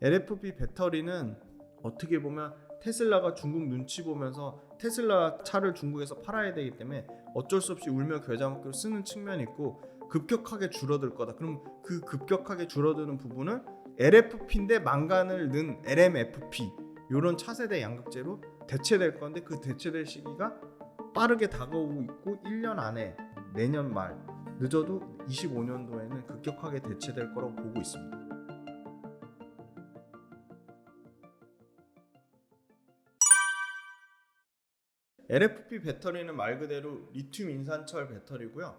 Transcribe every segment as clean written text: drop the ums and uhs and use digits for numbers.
LFP 배터리는 어떻게 보면 테슬라가 중국 눈치 보면서 테슬라 차를 중국에서 팔아야 되기 때문에 어쩔 수 없이 울며 겨자 먹기로 쓰는 측면이 있고, 급격하게 줄어들 거다. 그럼 그 급격하게 줄어드는 부분은 LFP인데 망간을 넣은 LMFP, 이런 차세대 양극재로 대체될 건데, 그 대체될 시기가 빠르게 다가오고 있고 1년 안에, 내년 말 늦어도 25년도에는 급격하게 대체될 거라고 보고 있습니다. LFP 배터리는 말 그대로 리튬 인산철 배터리고요.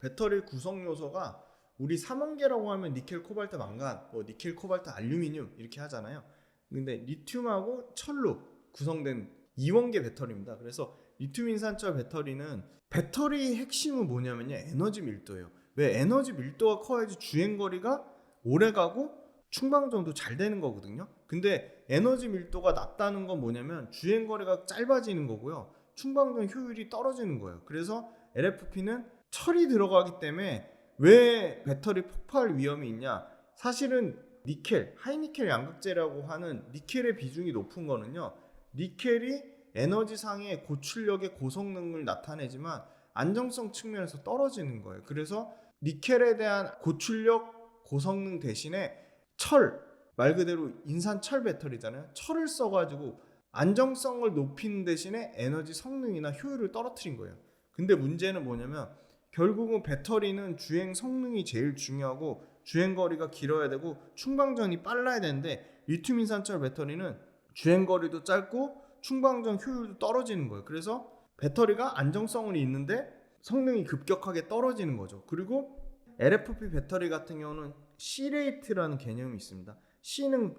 배터리 구성 요소가 우리 3원계라고 하면 니켈, 코발트, 망간, 니켈, 코발트, 알루미늄 이렇게 하잖아요. 근데 리튬하고 철로 구성된 2원계 배터리입니다. 그래서 리튬 인산철 배터리는, 배터리 핵심은 뭐냐면요, 에너지 밀도예요. 왜? 에너지 밀도가 커야지 주행거리가 오래가고 충방전도 잘 되는 거거든요. 근데 에너지 밀도가 낮다는 건 뭐냐면 주행거리가 짧아지는 거고요, 충방전 효율이 떨어지는 거예요. 그래서 LFP는 철이 들어가기 때문에 왜 배터리 폭발 위험이 있냐? 사실은 니켈, 하이니켈 양극재라고 하는 니켈의 비중이 높은 거는요, 니켈이 에너지상의 고출력의 고성능을 나타내지만 안정성 측면에서 떨어지는 거예요. 그래서 니켈에 대한 고출력, 고성능 대신에 철, 말 그대로 인산철 배터리잖아요. 철을 써가지고 안정성을 높이는 대신에 에너지 성능이나 효율을 떨어뜨린 거예요. 근데 문제는 뭐냐면, 결국은 배터리는 주행 성능이 제일 중요하고 주행거리가 길어야 되고 충방전이 빨라야 되는데, 리튬 인산철 배터리는 주행거리도 짧고 충방전 효율도 떨어지는 거예요. 그래서 배터리가 안정성은 있는데 성능이 급격하게 떨어지는 거죠. 그리고 LFP 배터리 같은 경우는 C레이트라는 개념이 있습니다. C는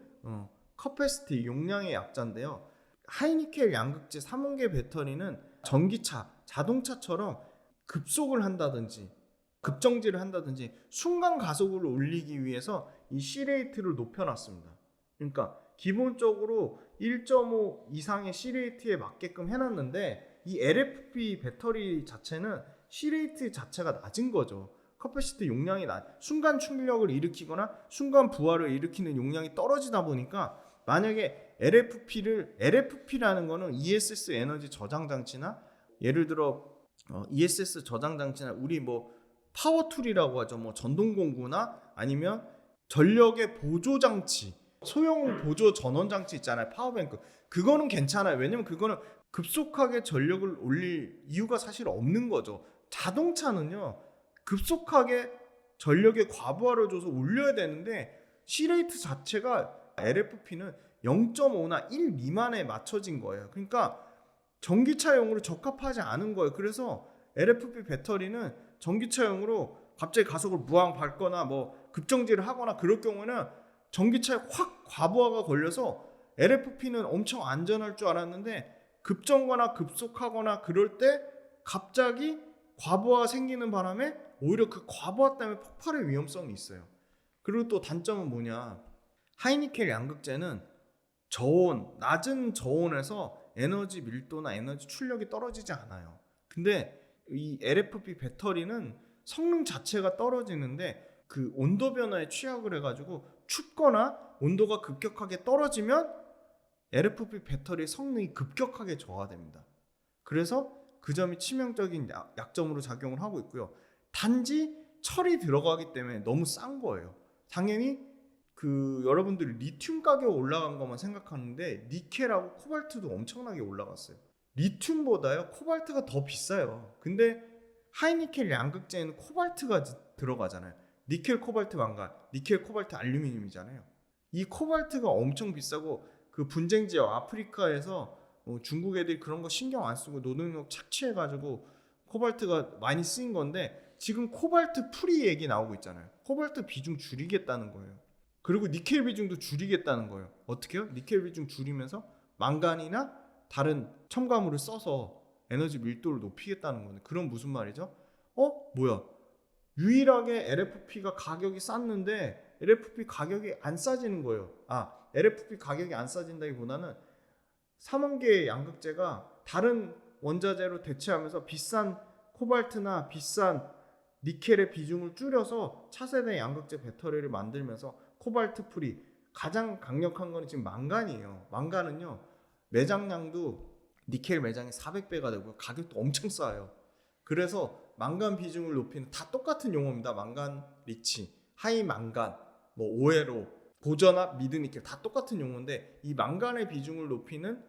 커패시티, 용량의 약자인데요. 하이니켈 양극재 3원계 배터리는 전기차, 자동차처럼 급속을 한다든지 급정지를 한다든지 순간 가속을 올리기 위해서 이 C레이트를 높여놨습니다. 그러니까 기본적으로 1.5 이상의 C레이트에 맞게끔 해놨는데, 이 LFP 배터리 자체는 C레이트 자체가 낮은 거죠. 커패시티 용량이 순간 충격을 일으키거나 순간 부하를 일으키는 용량이 떨어지다 보니까, 만약에 LFP라는 거는 ESS 에너지 저장 장치나, 예를 들어 ESS 저장 장치나 우리 파워 툴이라고 하죠. 전동 공구나 아니면 전력의 보조 장치, 소형 보조 전원 장치 있잖아요. 파워뱅크. 그거는 괜찮아요. 왜냐면 그거는 급속하게 전력을 올릴 이유가 사실 없는 거죠. 자동차는요, 급속하게 전력의 과부하를 줘서 올려야 되는데, C레이트 자체가 LFP는 0.5나 1 미만에 맞춰진 거예요. 그러니까 전기차용으로 적합하지 않은 거예요. 그래서 LFP 배터리는 전기차용으로 갑자기 가속을 무항 밟거나 급정지를 하거나 그럴 경우는 전기차에 확 과부하가 걸려서, LFP는 엄청 안전할 줄 알았는데 급정거나 급속하거나 그럴 때 갑자기 과부하가 생기는 바람에 오히려 그 과부하 때문에 폭발의 위험성이 있어요. 그리고 또 단점은 뭐냐, 하이니켈 양극재는 낮은 저온에서 에너지 밀도나 에너지 출력이 떨어지지 않아요. 근데 이 LFP 배터리는 성능 자체가 떨어지는데, 그 온도 변화에 취약을 해가지고 춥거나 온도가 급격하게 떨어지면 LFP 배터리의 성능이 급격하게 저하됩니다. 그래서 그 점이 치명적인 약점으로 작용을 하고 있고요. 단지 철이 들어가기 때문에 너무 싼 거예요. 당연히 여러분들이 리튬 가격 올라간 것만 생각하는데 니켈하고 코발트도 엄청나게 올라갔어요. 리튬보다요 코발트가 더 비싸요. 근데 하이니켈 양극재에는 코발트가 들어가잖아요. 니켈, 코발트, 망간, 니켈, 코발트, 알루미늄이잖아요. 이 코발트가 엄청 비싸고, 그 분쟁 지역 아프리카에서 중국 애들이 그런 거 신경 안 쓰고 노동력 착취해가지고 코발트가 많이 쓰인 건데, 지금 코발트 프리 얘기 나오고 있잖아요. 코발트 비중 줄이겠다는 거예요. 그리고 니켈 비중도 줄이겠다는 거예요. 어떻게 해요? 니켈 비중 줄이면서 망간이나 다른 첨가물을 써서 에너지 밀도를 높이겠다는 건데, 그럼 무슨 말이죠? 뭐야? 유일하게 LFP가 가격이 쌌는데 LFP 가격이 안 싸지는 거예요. LFP 가격이 안 싸진다기보다는 3원계 양극재가 다른 원자재로 대체하면서 비싼 코발트나 비싼 니켈의 비중을 줄여서 차세대 양극재 배터리를 만들면서 코발트 프리, 가장 강력한 거는 지금 망간이에요. 망간은요, 매장량도 니켈 매장이 400배가 되고요. 가격도 엄청 싸요. 그래서 망간 비중을 높이는, 다 똑같은 용어입니다. 망간 리치, 하이 망간, 뭐 오에로, 고전압, 미드 니켈 다 똑같은 용어인데, 이 망간의 비중을 높이는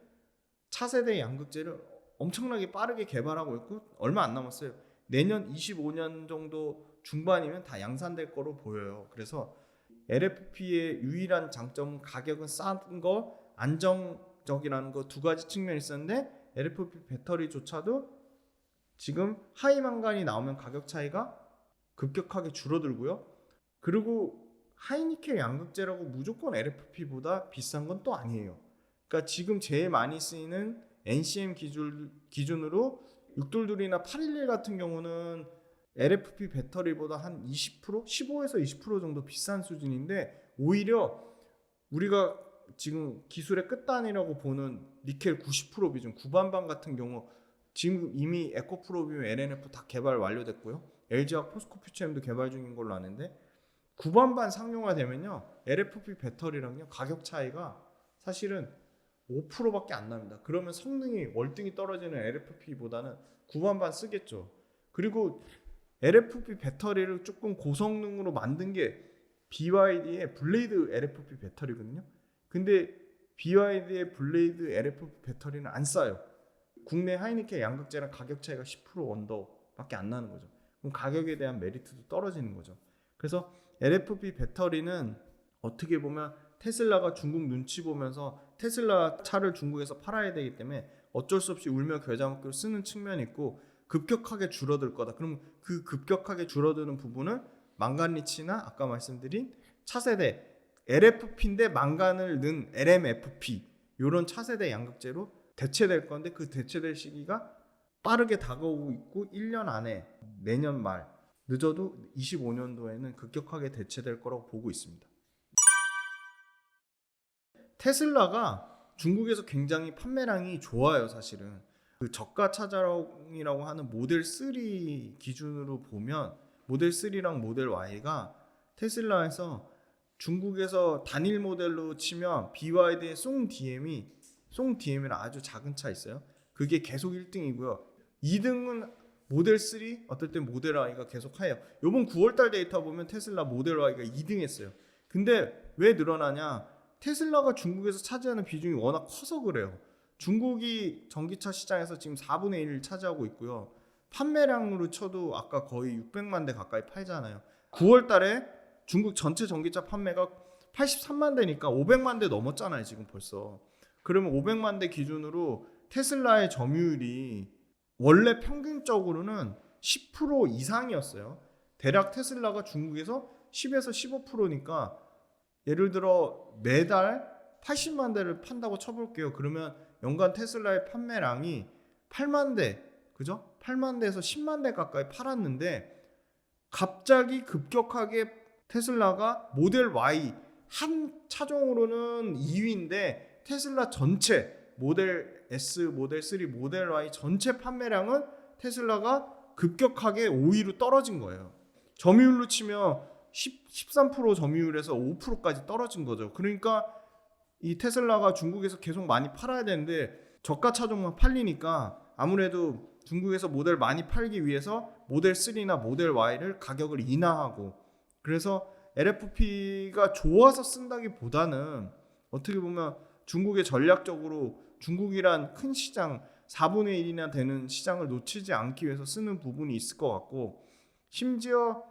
차세대 양극재를 엄청나게 빠르게 개발하고 있고 얼마 안 남았어요. 내년 25년 정도 중반이면 다 양산될 거로 보여요. 그래서 LFP의 유일한 장점은 가격은 싼 거, 안정적이라는 거 두 가지 측면이 있었는데, LFP 배터리조차도 지금 하이망간이 나오면 가격 차이가 급격하게 줄어들고요. 그리고 하이니켈 양극재라고 무조건 LFP보다 비싼 건 또 아니에요. 그러니까 지금 제일 많이 쓰이는 NCM 기준으로 622나 811 같은 경우는 LFP 배터리보다 한 20%? 15에서 20% 정도 비싼 수준인데, 오히려 우리가 지금 기술의 끝단이라고 보는 니켈 90% 비중, 구반반 같은 경우 지금 이미 에코프로비움 LNF 다 개발 완료됐고요. LG와 포스코퓨처엠도 개발 중인 걸로 아는데, 구반반 상용화 되면요, LFP 배터리랑요 가격 차이가 사실은 5%밖에 안 납니다. 그러면 성능이 월등히 떨어지는 LFP보다는 구반반 쓰겠죠. 그리고 LFP 배터리를 조금 고성능으로 만든 게 BYD의 블레이드 LFP 배터리거든요. 근데 BYD의 블레이드 LFP 배터리는 안 싸요. 국내 하이니켈 양극재랑 가격 차이가 10% 언더밖에 안 나는 거죠. 그럼 가격에 대한 메리트도 떨어지는 거죠. 그래서 LFP 배터리는 어떻게 보면 테슬라가 중국 눈치 보면서 테슬라 차를 중국에서 팔아야 되기 때문에 어쩔 수 없이 울며 겨자 먹기로 쓰는 측면이 있고, 급격하게 줄어들 거다. 그럼 그 급격하게 줄어드는 부분은 망간리치나 아까 말씀드린 차세대 LFP인데 망간을 넣은 LMFP, 이런 차세대 양극재로 대체될 건데, 그 대체될 시기가 빠르게 다가오고 있고 1년 안에, 내년 말 늦어도 25년도에는 급격하게 대체될 거라고 보고 있습니다. 테슬라가 중국에서 굉장히 판매량이 좋아요. 사실은 그 저가 차량이라고 하는 모델 3 기준으로 보면 모델 3랑 모델 Y가 테슬라에서 중국에서 단일 모델로 치면 BYD의 송 DM이랑 아주 작은 차 있어요. 그게 계속 1등이고요. 2등은 모델 3, 어떨 땐 모델 Y가 계속 해요. 이번 9월달 데이터 보면 테슬라 모델 Y가 2등 했어요. 근데 왜 늘어나냐? 테슬라가 중국에서 차지하는 비중이 워낙 커서 그래요. 중국이 전기차 시장에서 지금 4분의 1을 차지하고 있고요. 판매량으로 쳐도 아까 거의 600만 대 가까이 팔잖아요. 9월 달에 중국 전체 전기차 판매가 83만 대니까 500만 대 넘었잖아요, 지금 벌써. 그러면 500만 대 기준으로 테슬라의 점유율이 원래 평균적으로는 10% 이상이었어요. 대략 테슬라가 중국에서 10에서 15%니까 예를 들어 매달 80만 대를 판다고 쳐볼게요. 그러면 연간 테슬라의 판매량이 8만 대, 그죠? 8만 대에서 10만 대 가까이 팔았는데, 갑자기 급격하게 테슬라가 모델 Y 한 차종으로는 2위인데 테슬라 전체 모델 S, 모델 3, 모델 Y 전체 판매량은 테슬라가 급격하게 5위로 떨어진 거예요. 점유율로 치면 13% 점유율에서 5%까지 떨어진 거죠. 그러니까 이 테슬라가 중국에서 계속 많이 팔아야 되는데 저가 차종만 팔리니까 아무래도 중국에서 모델 많이 팔기 위해서 모델 3나 모델 Y를 가격을 인하하고, 그래서 LFP가 좋아서 쓴다기보다는 어떻게 보면 중국의 전략적으로 중국이란 큰 시장 4분의 1이나 되는 시장을 놓치지 않기 위해서 쓰는 부분이 있을 것 같고, 심지어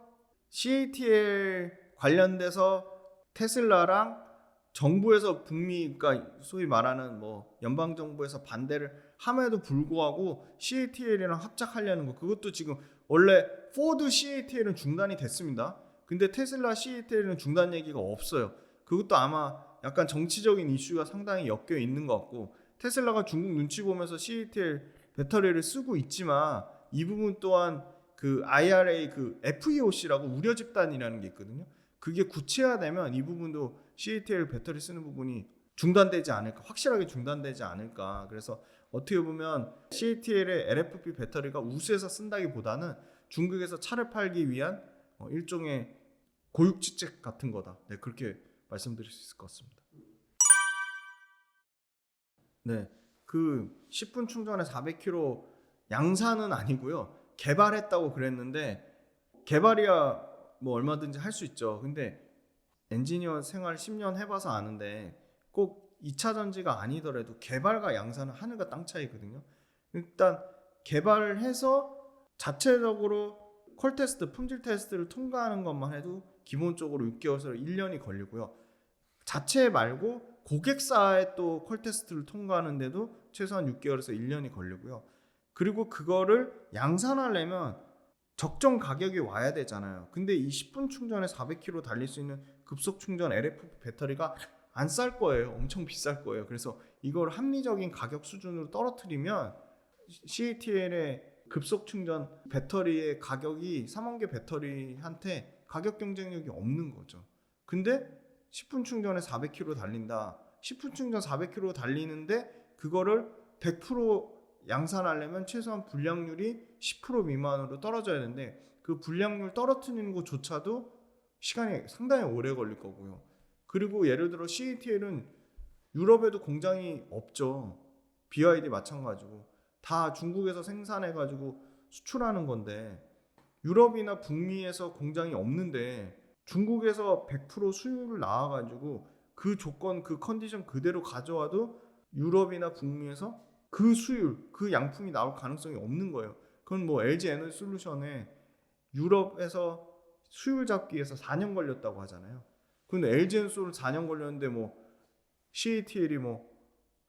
CATL 관련돼서 테슬라랑 정부에서 북미, 그러니까 소위 말하는 뭐 연방 정부에서 반대를 함에도 불구하고 CATL이랑 합작하려는 거, 그것도 지금 원래 포드 CATL은 중단이 됐습니다. 근데 테슬라 CATL은 중단 얘기가 없어요. 그것도 아마 약간 정치적인 이슈가 상당히 엮여 있는 것 같고, 테슬라가 중국 눈치 보면서 CATL 배터리를 쓰고 있지만 이 부분 또한 그 IRA 그 FEOC라고 우려 집단이라는 게 있거든요. 그게 구체화되면 이 부분도 CATL 배터리 쓰는 부분이 중단되지 않을까, 확실하게 중단되지 않을까. 그래서 어떻게 보면 CATL의 LFP 배터리가 우수해서 쓴다기보다는 중국에서 차를 팔기 위한 일종의 고육지책 같은 거다. 네, 그렇게 말씀드릴 수 있을 것 같습니다. 네, 그 10분 충전에 400km 양산은 아니고요. 개발했다고 그랬는데 개발이야 뭐 얼마든지 할 수 있죠. 근데 엔지니어 생활 10년 해봐서 아는데 꼭 2차 전지가 아니더라도 개발과 양산은 하늘과 땅 차이거든요. 일단 개발을 해서 자체적으로 퀄 테스트, 품질 테스트를 통과하는 것만 해도 기본적으로 6개월에서 1년이 걸리고요. 자체 말고 고객사의 또 퀄 테스트를 통과하는데도 최소한 6개월에서 1년이 걸리고요. 그리고 그거를 양산하려면 적정 가격이 와야 되잖아요. 근데 이 10분 충전에 400km 달릴 수 있는 급속 충전 LFP 배터리가 안 쌀 거예요. 엄청 비쌀 거예요. 그래서 이걸 합리적인 가격 수준으로 떨어뜨리면 CATL의 급속 충전 배터리의 가격이 3원계 배터리한테 가격 경쟁력이 없는 거죠. 근데 10분 충전에 400km 달린다. 10분 충전 400km 달리는데 그거를 100% 양산하려면 최소한 불량률이 10% 미만으로 떨어져야 되는데 그 불량률 떨어뜨리는 것조차도 시간이 상당히 오래 걸릴 거고요. 그리고 예를 들어 CATL은 유럽에도 공장이 없죠. BYD 마찬가지고 다 중국에서 생산해가지고 수출하는 건데 유럽이나 북미에서 공장이 없는데 중국에서 100% 수율을 나와가지고 그 조건, 그 컨디션 그대로 가져와도 유럽이나 북미에서 그 수율, 그 양품이 나올 가능성이 없는 거예요. 그건 뭐 LG 에너솔루션에 유럽에서 수율 잡기 위해서 4년 걸렸다고 하잖아요. 근데 LG 에너솔은 4년 걸렸는데 뭐 CATL이 뭐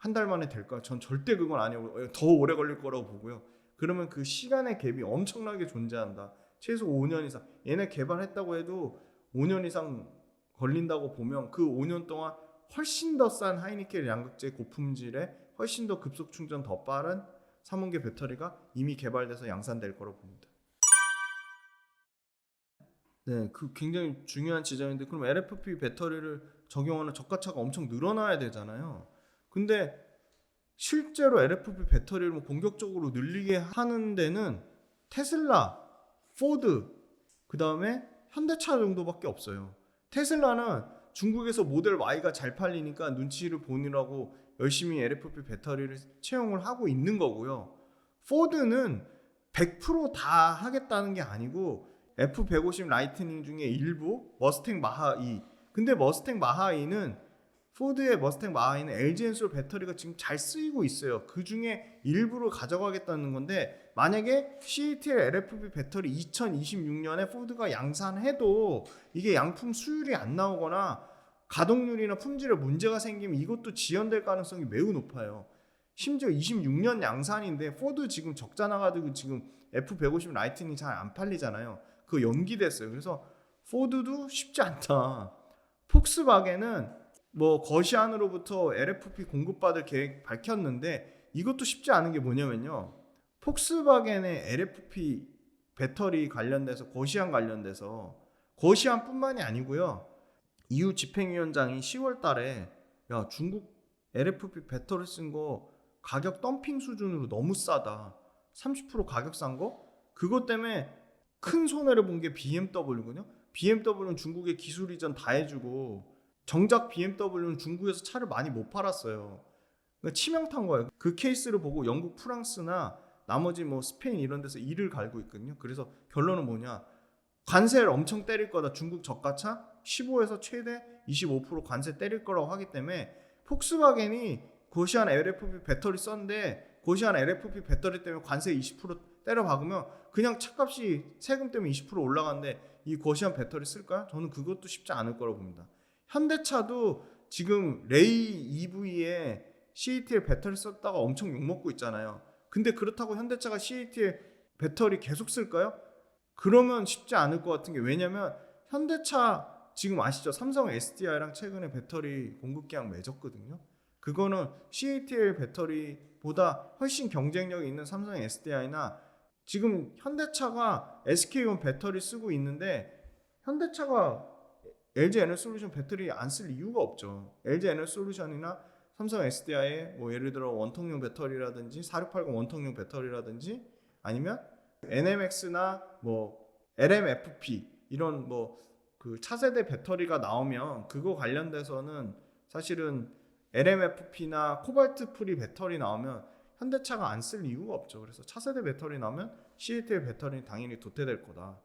한 달 만에 될까? 전 절대 그건 아니고 더 오래 걸릴 거라고 보고요. 그러면 그 시간의 갭이 엄청나게 존재한다. 최소 5년 이상. 얘네 개발했다고 해도 5년 이상 걸린다고 보면 그 5년 동안 훨씬 더 싼 하이니켈 양극재 고품질에 훨씬 더 급속 충전 더 빠른 3원계 배터리가 이미 개발돼서 양산될 거라고 봅니다. 네, 그 굉장히 중요한 지점인데 그럼 LFP 배터리를 적용하는 저가차가 엄청 늘어나야 되잖아요. 근데 실제로 LFP 배터리를 뭐 공격적으로 늘리게 하는 데는 테슬라, 포드, 그 다음에 현대차 정도밖에 없어요. 테슬라는 중국에서 모델 Y가 잘 팔리니까 눈치를 보느라고 열심히 LFP 배터리를 채용을 하고 있는 거고요. 포드는 100% 하겠다는 게 아니고 F150 라이트닝 중에 일부 머스탱 마하-E. 근데 머스탱 마하-E는 포드의 머스탱 마하-E는 LG 엔솔 배터리가 지금 잘 쓰이고 있어요. 그 중에 일부를 가져가겠다는 건데 만약에 CATL LFP 배터리 2026년에 포드가 양산해도 이게 양품 수율이 안 나오거나 가동률이나 품질에 문제가 생기면 이것도 지연될 가능성이 매우 높아요. 심지어 26년 양산인데 포드 지금 적자 나가지고 지금 F150 라이트닝 잘 안 팔리잖아요. 그거 연기됐어요. 그래서 포드도 쉽지 않다. 폭스바겐은 뭐 거시안으로부터 LFP 공급받을 계획 밝혔는데 이것도 쉽지 않은 게 뭐냐면요. 폭스바겐의 LFP 배터리 관련돼서 거시안 관련돼서 거시안뿐만이 아니고요. EU 집행위원장이 10월 달에 야 중국 LFP 배터리 쓴 거 가격 덤핑 수준으로 너무 싸다. 30% 가격 싼 거? 그것 때문에 큰 손해를 본 게 BMW거든요. BMW는 중국에 기술 이전 다 해주고 정작 BMW는 중국에서 차를 많이 못 팔았어요. 그러니까 치명타인 거예요. 그 케이스를 보고 영국, 프랑스나 나머지 뭐 스페인 이런 데서 이를 갈고 있거든요. 그래서 결론은 뭐냐? 관세를 엄청 때릴 거다. 중국 저가차 15에서 최대 25% 관세 때릴 거라고 하기 때문에 폭스바겐이 고시안 LFP 배터리 썼는데 고시안 LFP 배터리 때문에 관세 20% 때려 박으면 그냥 차값이 세금 때문에 20% 올라가는데 이 고시안 배터리 쓸까요? 저는 그것도 쉽지 않을 거라고 봅니다. 현대차도 지금 레이 EV에 CATL 배터리 썼다가 엄청 욕먹고 있잖아요. 근데 그렇다고 현대차가 CATL 배터리 계속 쓸까요? 그러면 쉽지 않을 것 같은 게 왜냐면 현대차 지금 아시죠? 삼성 SDI랑 최근에 배터리 공급 계약 맺었거든요. 그거는 CATL 배터리보다 훨씬 경쟁력이 있는 삼성 SDI나 지금 현대차가 SK온 배터리 쓰고 있는데 현대차가 LG 에너솔루션 배터리 안 쓸 이유가 없죠. LG 에너솔루션이나 삼성 SDI의 뭐 예를 들어 원통용 배터리라든지 4680 원통용 배터리라든지 아니면 NMX나 뭐 LMFP 이런 뭐 그 차세대 배터리가 나오면 그거 관련돼서는 사실은 LMFP나 코발트 프리 배터리 나오면 현대차가 안 쓸 이유가 없죠. 그래서 차세대 배터리 나오면 CATL 배터리는 당연히 도태될 거다.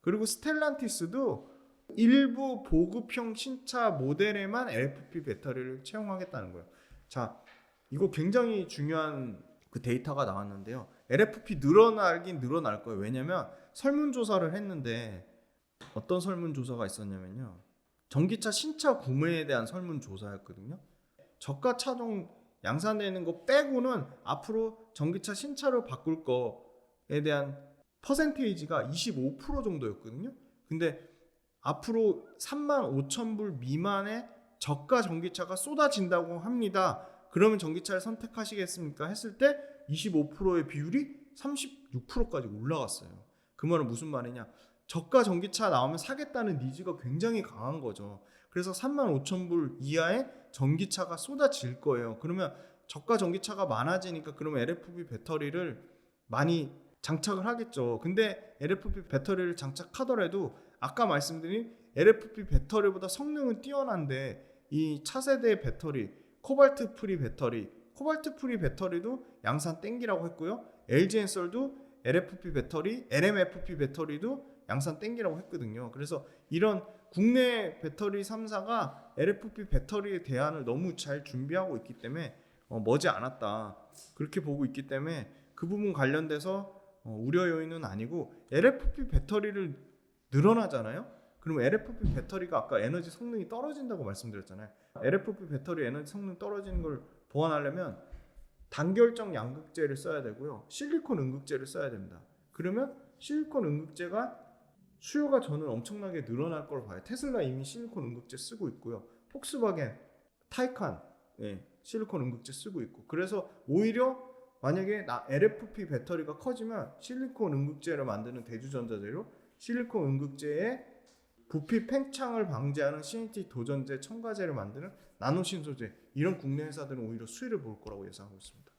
그리고 스텔란티스도 일부 보급형 신차 모델에만 LFP 배터리를 채용하겠다는 거예요. 자, 이거 굉장히 중요한 그 데이터가 나왔는데요. LFP 늘어나긴 늘어날 거예요. 왜냐면 설문조사를 했는데 어떤 설문조사가 있었냐면요. 전기차 신차 구매에 대한 설문조사였거든요. 저가 차종 양산되는 거 빼고는 앞으로 전기차 신차로 바꿀 거에 대한 퍼센테이지가 25% 정도였거든요. 근데 앞으로 35,000불 미만의 저가 전기차가 쏟아진다고 합니다. 그러면 전기차를 선택하시겠습니까? 했을 때 25%의 비율이 36%까지 올라갔어요. 그 말은 무슨 말이냐? 저가 전기차 나오면 사겠다는 니즈가 굉장히 강한 거죠. 그래서 35,000불 이하의 전기차가 쏟아질 거예요. 그러면 저가 전기차가 많아지니까 그러면 LFP 배터리를 많이 장착을 하겠죠. 근데 LFP 배터리를 장착하더라도 아까 말씀드린 LFP 배터리보다 성능은 뛰어난데 이 차세대 배터리, 코발트 프리 배터리, 코발트 프리 배터리도 양산 땡기라고 했고요. LG엔솔도 LFP 배터리, LMFP 배터리도 양산 땡기라고 했거든요. 그래서 이런 국내 배터리 3사가 LFP 배터리의 대안을 너무 잘 준비하고 있기 때문에 머지 않았다. 그렇게 보고 있기 때문에 그 부분 관련돼서 우려 요인은 아니고 LFP 배터리를 늘어나잖아요. 그러면 LFP 배터리가 아까 에너지 성능이 떨어진다고 말씀드렸잖아요. LFP 배터리 에너지 성능 떨어지는 걸 보완하려면 단결정 양극재를 써야 되고요. 실리콘 음극재를 써야 됩니다. 그러면 실리콘 음극재가 수요가 저는 엄청나게 늘어날 걸 봐요. 테슬라 이미 실리콘 음극재 쓰고 있고요. 폭스바겐, 타이칸 실리콘 음극재 쓰고 있고. 그래서 오히려 만약에 LFP 배터리가 커지면 실리콘 음극재를 만드는 대주전자재로 실리콘 음극재에 부피 팽창을 방지하는 CNT 도전제 첨가제를 만드는 나노신소재 이런 국내 회사들은 오히려 수혜를 볼 거라고 예상하고 있습니다.